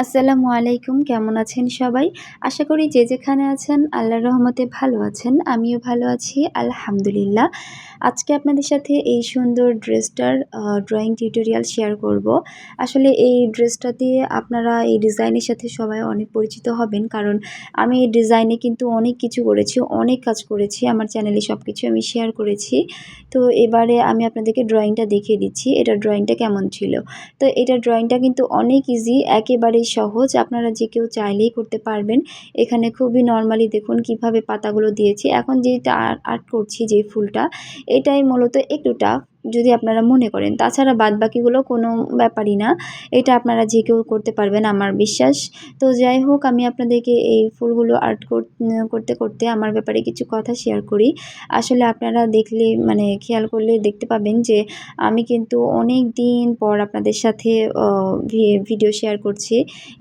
আসসালামু আলাইকুম। কেমন আছেন সবাই? আশা করি যে যেখানে আছেন আল্লাহর রহমতে ভালো আছেন। আমিও ভালো আছি আলহামদুলিল্লাহ। আজকে আপনাদের সাথে এই সুন্দর ড্রেসটার ড্রয়িং টিউটোরিয়াল শেয়ার করব। আসলে এই ড্রেসটা দিয়ে আপনারা এই ডিজাইনের সাথে সবাই অনেক পরিচিত হবেন। কারণ আমি এই ডিজাইনে কিন্তু অনেক কিছু করেছি, অনেক কাজ করেছি। আমার চ্যানেলে সবকিছু আমি শেয়ার করেছি। তো এবারে আমি আপনাদেরকে ড্রয়িংটা দেখিয়ে দিচ্ছি। এটার ড্রয়িংটা কেমন ছিল। তো এটার ড্রয়িংটা কিন্তু অনেক ইজি, একেবারেই সহজ। আপনারা যে কেউ চাইলেই করতে পারবেন। এখানে খুবই নরমালি দেখুন কিভাবে পাতাগুলো দিয়েছি। এখন যেটা আর্ট করছি যে ফুলটা, এটাই মূলত একটু টাফ যদি আপনারা মনে করেন। তাছাড়া বাদবাকিগুলো কোনো ব্যাপারই না। এটা আপনারা যে কেউ করতে পারবেন আমার বিশ্বাস। তো যাই হোক, আমি আপনাদেরকে এই ফুলগুলো আর্ট করতে করতে আমার ব্যাপারে কিছু কথা শেয়ার করি। আসলে আপনারা দেখলে মানে খেয়াল করলে দেখতে পাবেন যে আমি কিন্তু অনেক দিন পর আপনাদের সাথে ভিডিও শেয়ার করছি।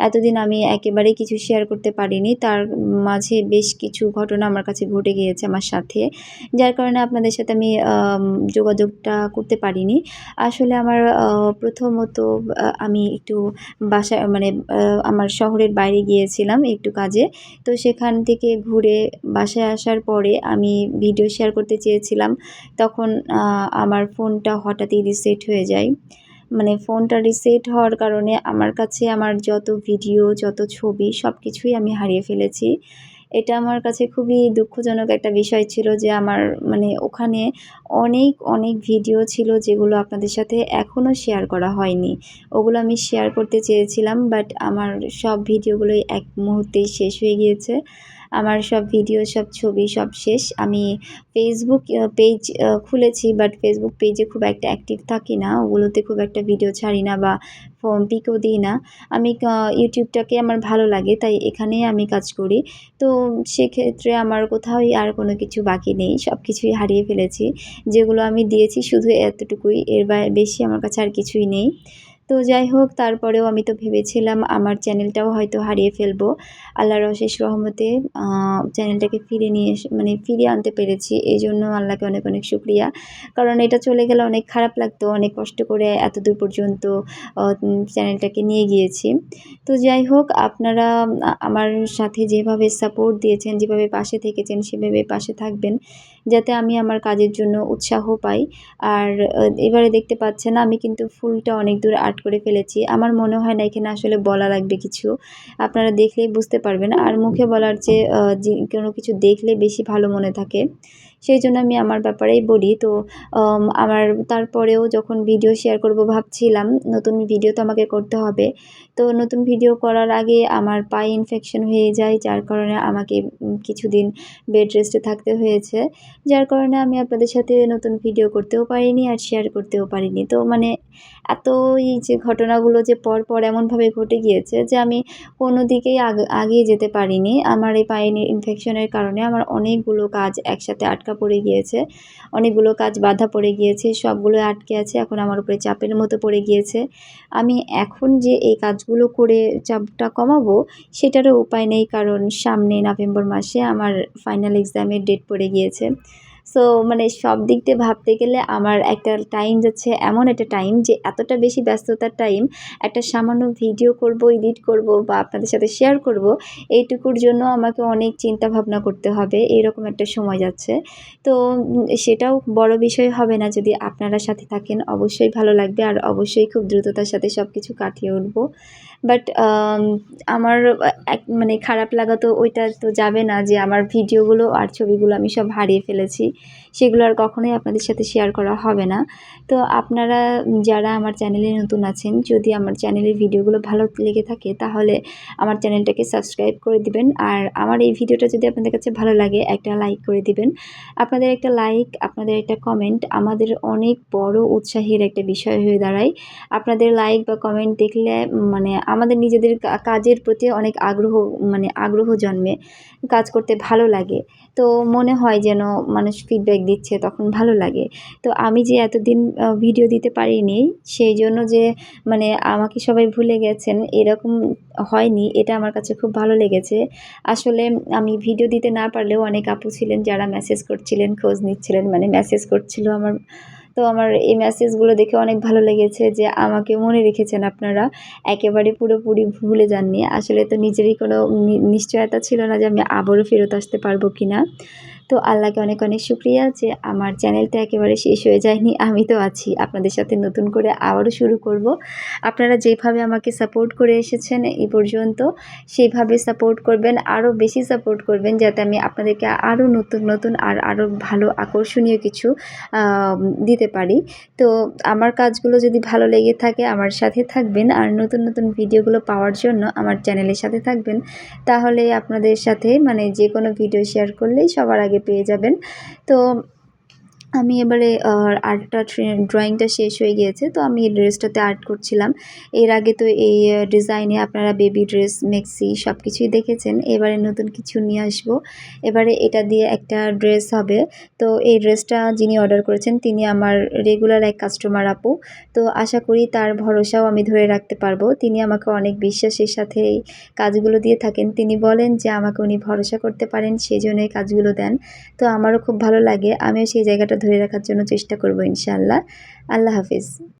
এতদিন আমি একেবারেই কিছু শেয়ার করতে পারিনি। তার মাঝে বেশ কিছু ঘটনা আমার কাছে ঘটে গিয়েছে আমার সাথে। যার কারণে আপনাদের সাথে আমি যোগাযোগটা করতে পারিনি। আসলে আমার প্রথমত আমি একটু বাসায় মানে আমার শহরের বাইরে গিয়েছিলাম একটু কাজে। তো সেখান থেকে ঘুরে বাসায় আসার পরে আমি ভিডিও শেয়ার করতে চেয়েছিলাম। তখন আমার ফোনটা হঠাৎই রিসেট হয়ে যায়। মানে ফোনটা রিসেট হওয়ার কারণে আমার কাছে আমার যত ভিডিও, যত ছবি সব কিছুই আমি হারিয়ে ফেলেছি। এটা আমার কাছে খুবই দুঃখজনক একটা বিষয় ছিল যে আমার মানে ওখানে অনেক ভিডিও ছিল যেগুলো আপনাদের সাথে এখনও শেয়ার করা হয়নি। ওগুলো আমি শেয়ার করতে চেয়েছিলাম, বাট আমার সব ভিডিওগুলোই এক মুহূর্তেই শেষ হয়ে গিয়েছে। আমার সব ভিডিও, সব ছবি সব শেষ। আমি ফেসবুক পেজ খুলেছি, বাট ফেসবুক পেজে খুব একটা অ্যাক্টিভ থাকি না। ওগুলোতে খুব একটা ভিডিও ছাড়ি না বা পিকও দিই না। আমি ইউটিউবটাকে আমার ভালো লাগে, তাই এখানেই আমি কাজ করি। তো সেক্ষেত্রে আমার কোথাওই আর কোনো কিছু বাকি নেই। সব কিছুই হারিয়ে ফেলেছি। যেগুলো আমি দিয়েছি শুধু এতটুকুই, এর বেশি আমার কাছে আর কিছুই নেই। তো যাই হোক, তারপরেও আমি তো ভেবেছিলাম আমার চ্যানেলটাও হয়তো হারিয়ে ফেলবো। আল্লাহর অশেষ রহমতে চ্যানেলটাকে ফিরিয়ে আনতে পেরেছি। এজন্য আল্লাহকে অনেক শুকরিয়া। কারণ এটা চলে গেলে অনেক খারাপ লাগতো। অনেক কষ্ট করে এতদূর পর্যন্ত চ্যানেলটাকে নিয়ে গিয়েছি। তো যাই হোক, আপনারা আমার সাথে যেভাবে সাপোর্ট দিয়েছেন, যেভাবে পাশে থেকেছেন সেভাবে পাশে থাকবেন, যাতে আমি আমার কাজের জন্য উৎসাহ পাই। আর এবারে দেখতে পাচ্ছেন আমি কিন্তু ফুলটা অনেক দূর আর্ট করে ফেলেছি। আমার মনে হয় না এখানে আসলে বলা লাগবে কিছু। আপনারা দেখলেই বুঝতে পারবেন। আর মুখে বলার চেয়ে যে কোনো কিছু দেখলে বেশি ভালো মনে থাকে। সেইজন্য আমি আমার ব্যাপারেই বলি। তো আমার তারপরেও যখন ভিডিও শেয়ার করব ভাবছিলাম, নতুন ভিডিও তো আমাকে করতে হবে। তো নতুন ভিডিও করার আগে আমার পায়ে ইনফেকশন হয়ে যায়, যার কারণে আমাকে কিছুদিন বেড রেস্টে থাকতে হয়েছে। যার কারণে আমি আপনাদের সাথে নতুন ভিডিও করতেও পারিনি আর শেয়ার করতেও পারিনি। তো মানে এই যে ঘটনাগুলো যে পরপর এমনভাবে ঘটে গিয়েছে যে আমি কোনো দিকেই আগিয়ে যেতে পারিনি। আমার এই পায়ে ইনফেকশনের কারণে আমার অনেকগুলো কাজ একসাথে আটকা পড়ে গিয়েছে। অনেকগুলো কাজ বাধা পড়ে গিয়েছে। সবগুলো আটকে আছে। এখন আমার উপরে চাপের মতো পড়ে গিয়েছে। আমি এখন যে এই কাজগুলো করে চাপটা কমাবো সেটারও উপায় নেই, কারণ সামনে নভেম্বর মাসে আমার ফাইনাল এক্সামের ডেট পড়ে গিয়েছে। সো মানে সব দিক দিয়ে ভাবতে গেলে আমার একটা টাইম যাচ্ছে, এমন একটা টাইম যে এতটা বেশি ব্যস্ততার টাইম, একটা সামান্য ভিডিও করব, এডিট করব বা আপনাদের সাথে শেয়ার করব, এইটুকুর জন্য আমাকে অনেক চিন্তা ভাবনা করতে হবে। এরকম একটা সময় যাচ্ছে। তো সেটাও বড় বিষয় হবে না যদি আপনারা সাথে থাকেন। অবশ্যই ভালো লাগবে আর অবশ্যই খুব দ্রুততার সাথে সব কিছু কাটিয়ে উঠব। বাট আমার মানে খারাপ লাগা তো ওইটা তো যাবে না যে আমার ভিডিওগুলো আর ছবিগুলো আমি সব হারিয়ে ফেলেছি। সেগুলো আর কখনোই আপনাদের সাথে শেয়ার করা হবে না। তো আপনারা যারা আমার চ্যানেলে নতুন আছেন, যদি আমার চ্যানেলের ভিডিওগুলো ভালো লেগে থাকে তাহলে আমার চ্যানেলটাকে সাবস্ক্রাইব করে দিবেন। আর আমার এই ভিডিওটা যদি আপনাদের কাছে ভালো লাগে একটা লাইক করে দিবেন। আপনাদের একটা লাইক, আপনাদের একটা কমেন্ট আমাদের অনেক বড় উৎসাহের একটা বিষয় হয়ে দাঁড়ায়। আপনাদের লাইক বা কমেন্ট দেখলে মানে আমাদের নিজেদের কাজের প্রতি অনেক আগ্রহ জন্মে। কাজ করতে ভালো লাগে। তো মনে হয় যেন মানুষ ফিডব্যাক দিচ্ছে, তখন ভালো লাগে। তো আমি যে এতদিন ভিডিও দিতে পারিনি, সেইজন্য যে মানে আমাকে সবাই ভুলে গেছেন এরকম হয়নি। এটা আমার কাছে খুব ভালো লেগেছে। আসলে আমি ভিডিও দিতে না পারলেও অনেক আপু ছিলেন যারা মেসেজ করছিলেন, খোঁজ নিচ্ছিলেন, মানে মেসেজ করছিল আমার। তো তো আমার এই মেসেজগুলো দেখে অনেক ভালো লেগেছে যে আমাকে মনে রেখেছেন আপনারা, একেবারে পুরোপুরি ভুলে যাননি। আসলে তো নিজেরই কোনো নিশ্চয়তা ছিল না যে আমি আবারও ফেরত আসতে পারবো কিনা। তো আল্লাহকে অনেক অনেক শুকরিয়া যে আমার চ্যানেলটা একেবারে শেষ হয়ে যায়নি, আমি তো আছি আপনাদের সাথে নতুন করে আবারও শুরু করব। আপনারা যেভাবে আমাকে সাপোর্ট করে এসেছেন এই পর্যন্ত, সেইভাবে সাপোর্ট করবেন, আরও বেশি সাপোর্ট করবেন যাতে আমি আপনাদেরকে আরও নতুন নতুন আর আরও ভালো আকর্ষণীয় কিছু দিতে পারি। তো আমার কাজগুলো যদি ভালো লেগে থাকে আমার সাথে থাকবেন, আর নতুন নতুন ভিডিওগুলো পাওয়ার জন্য আমার চ্যানেলের সাথে থাকবেন। তাহলে আপনাদের সাথে মানে যে কোনো ভিডিও শেয়ার করলেই সবার আগে পেয়ে যাবেন। তো আমি এবারে আর্টটা ড্রয়িংটা শেষ হয়ে গিয়েছে, তো আমি এই ড্রেসটাতে আর্ট করছিলাম। এর আগে তো এই ডিজাইনে আপনারা বেবি ড্রেস, মেক্সি সব কিছুই দেখেছেন। এবারে নতুন কিছু নিয়ে আসবো। এবারে এটা দিয়ে একটা ড্রেস হবে। তো এই ড্রেসটা যিনি অর্ডার করেছেন তিনি আমার রেগুলার এক কাস্টমার আপু। তো আশা করি তার ভরসাও আমি ধরে রাখতে পারবো। তিনি আমাকে অনেক বিশ্বাসের সাথে এই কাজগুলো দিয়ে থাকেন। তিনি বলেন যে আমাকে উনি ভরসা করতে পারেন, সেজন্য এই কাজগুলো দেন। তো আমারও খুব ভালো লাগে। আমিও সেই জায়গাটা ধরে রাখার জন্য চেষ্টা করব ইনশাআল্লাহ। আল্লাহ হাফিজ।